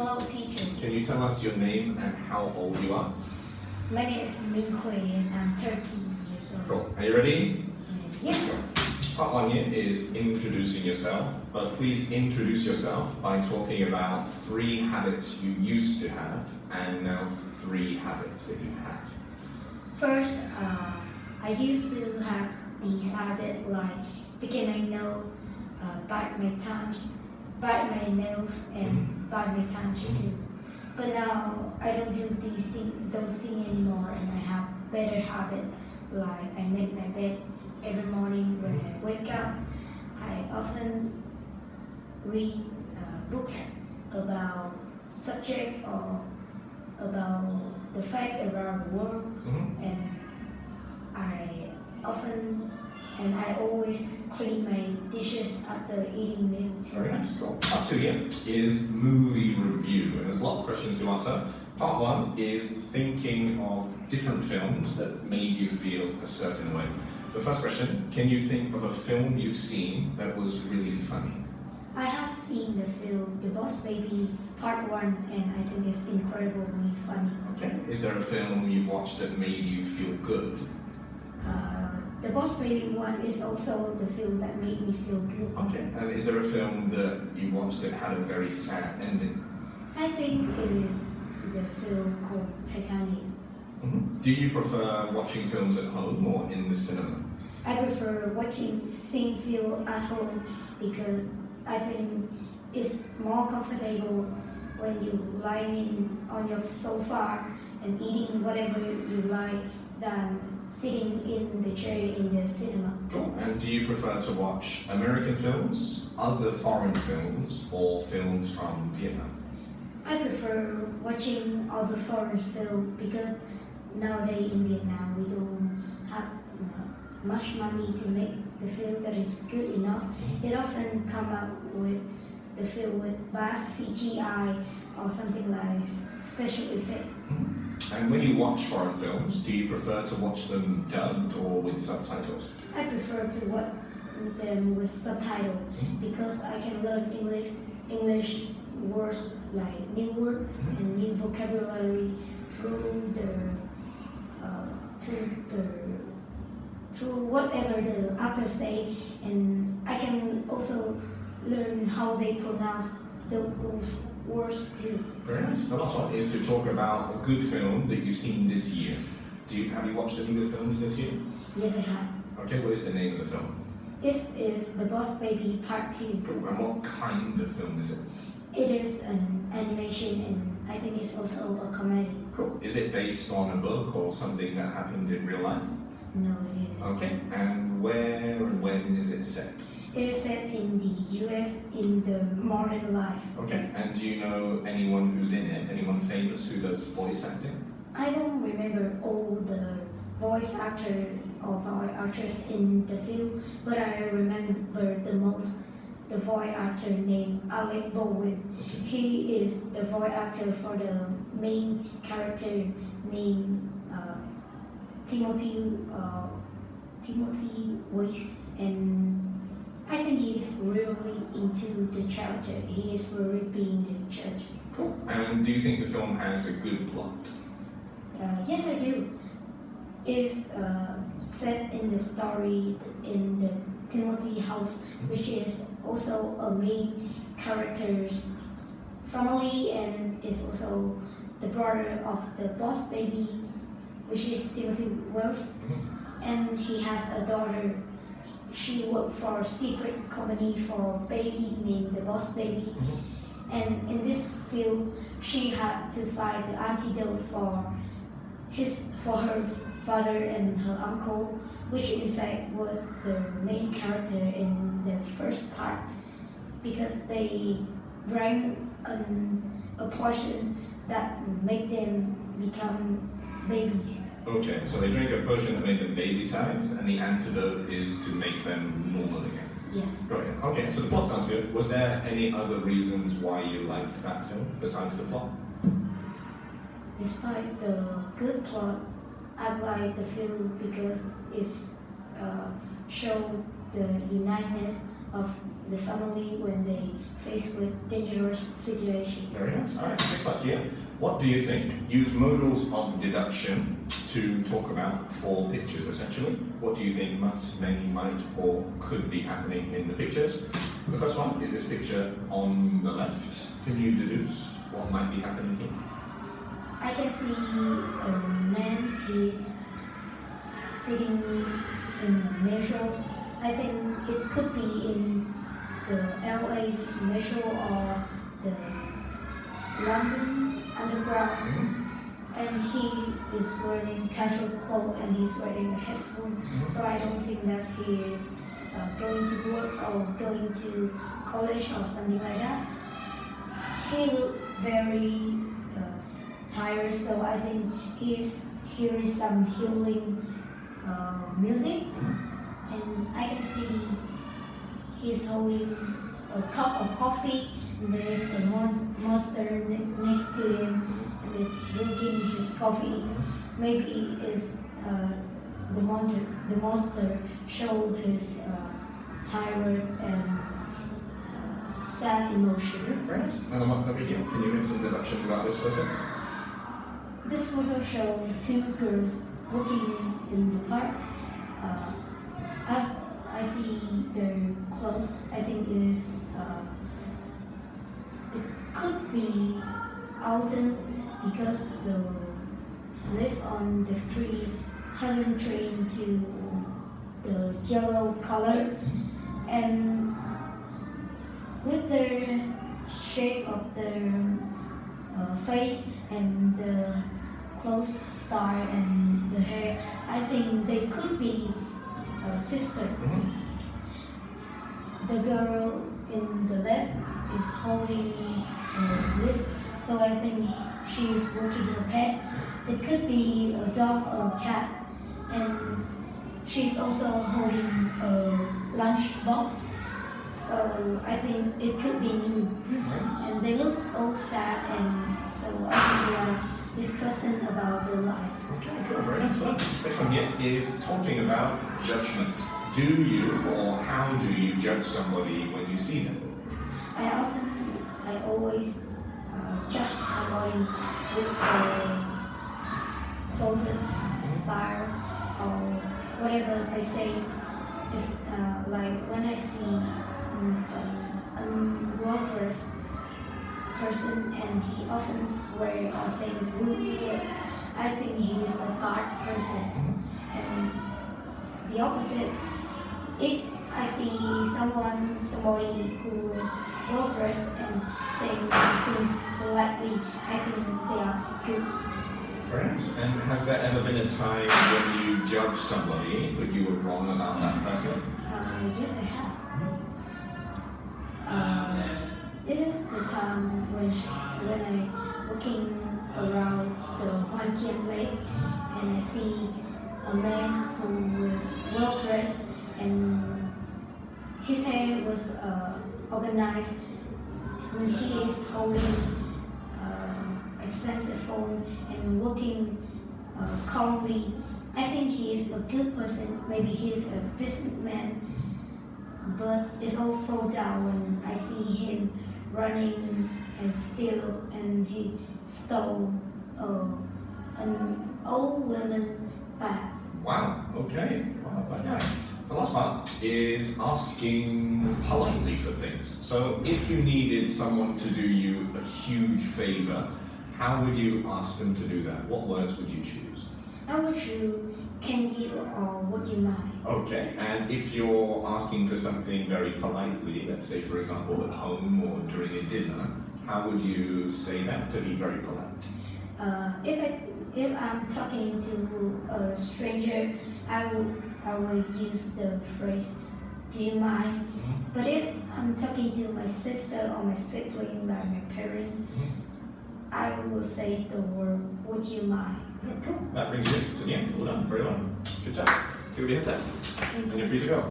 Hello, teacher. Can you tell us your name and how old you are? My name is Minh Hui and I'm 30 years old. Cool. Are you ready? Yes. Part one here is introducing yourself, but please introduce yourself by talking about 3 habits you used to have and now 3 habits that you have. First, I used to have these habits like picking my nose, bite my tongue, bite my nails, and bite my tongue too. But now I don't do those things anymore, and I have better habit like I make my bed every morning when I wake up. I often read books about subject or about the fact around the world, and I always clean my dishes after eating meal too. Very nice. Cool. Part 2 here is movie review, and there's a lot of questions to answer. Part 1 is thinking of different films that made you feel a certain way. The first question, can you think of a film you've seen that was really funny? I have seen the film The Boss Baby Part 1 and I think it's incredibly funny. Okay. Is there a film you've watched that made you feel good? The Boss Baby 1 is also the film that made me feel good. Okay. And is there a film that you watched that had a very sad ending? I think it is the film called Titanic. Do you prefer watching films at home or in the cinema? I prefer seeing film at home because I think it's more comfortable when you lying on your sofa and eating whatever you like than sitting in the chair in the cinema. Cool. And do you prefer to watch American films, other foreign films, or films from Vietnam? I prefer watching other foreign film because nowadays in Vietnam we don't have much money to make the film that is good enough. It often come up with the film with bad CGI or something like special effect. And when you watch foreign films, do you prefer to watch them dubbed or with subtitles? I prefer to watch them with subtitle because I can learn English words like new word and new vocabulary through whatever the actor say, and I can also learn how they pronounce those words too. Very nice. The last one is to talk about a good film that you've seen this year. Have you watched any good films this year? Yes, I have. Okay, what is the name of the film? This is The Boss Baby Part 2. Cool. And what kind of film is it? It is an animation and I think it's also a comedy. Cool. Is it based on a book or something that happened in real life? No, it is. Okay. And where and when is it set? It is set in the US in the modern life. Okay. And do you know anyone who's in it? Anyone famous who does voice acting? I don't remember all the voice actor or voice actress in the film, but I remember the voice actor named Alec Baldwin. He is the voice actor for the main character named Timothy Waite, and I think he is really into the character. He is really being the character. Cool. And do you think the film has a good plot? Yes, I do. It is set in the story in the Timothy house, which is also a main character's family and is also the brother of the boss baby, which is Timothy Wells, and he has a daughter. She worked for a secret company for a baby named the Boss Baby, and in this film, she had to find the antidote for her father and her uncle, which in fact was the main character in the first part, because they drank a potion that made them become babies. Okay, so they drink a potion that made them baby size, and the antidote is to make them normal again. Yes. Got it. Okay, so the plot sounds good. Was there any other reasons why you liked that film besides the plot? Despite the good plot, I like the film because it's show the uniteness of the family when they face with dangerous situation. Very nice. All right, next part here. What do you think? Use modals of deduction to talk about four pictures, essentially. What do you think must, may, might, or could be happening in the pictures? The first one is this picture on the left. Can you deduce what might be happening here? I can see a man, he's sitting in the metro. I think it could be in the LA metro or the London Underground. And he is wearing casual clothes and he's wearing a headphone. So I don't think that he is going to work or going to college or something like that. He looked very tired, so I think he's hearing some healing music. And I can see he's holding a cup of coffee and there's a monster next to him and is drinking his coffee. Maybe it's the monster show his tired and sad emotion. Very nice. And then over here, can you make some deductions about this photo? This photo shows two girls walking in the park. As I see their clothes, I think it could be autumn because the leaf on the tree hasn't turned to the yellow color, and with the shape of their face and the clothes style and the hair, I think they could be a sister. The girl in the left is holding a list, so I think she is walking a pet. It could be a dog or a cat, and she's also holding a lunch box. So I think it could be new. And they look all sad, and so I think they are discussing about their life. Okay, cool, very nice. Well, next one here is talking about judgment. Do you or how do you judge somebody when you see them? I always judge somebody with the clothes, style, or whatever they say. It's like when I see a well-dressed person and he often swear or say rude word, I think he is a bad person. And the opposite, if I see somebody who is well-dressed and saying things politely, I think they are good. Very nice. And has there ever been a time when you judged somebody but you were wrong about that person? Yes, I have. It is the time when I'm walking around the Hoan Kiem Lake and I see a man who was well dressed and his hair was organized and he is holding expensive phone and walking calmly. I think he is a good person. Maybe he is a businessman, but it's all fall down when I see him running and steal, and he stole an old woman bag. Wow, okay. Wow, okay. The last part is asking politely for things. So if you needed someone to do you a huge favor, how would you ask them to do that? What words would you choose? I would choose can you or would you mind? Okay, and if you're asking for something very politely, let's say for example at home or during a dinner, how would you say that to be very polite? If I'm talking to a stranger, I will use the phrase "Do you mind?" But if I'm talking to my sister or my sibling, like my parent, I will say the word "Would you mind?" Yeah, cool. That brings you to the end. Well done. Very well. Good job. Give me a heads up. Thank And you. you're free to go.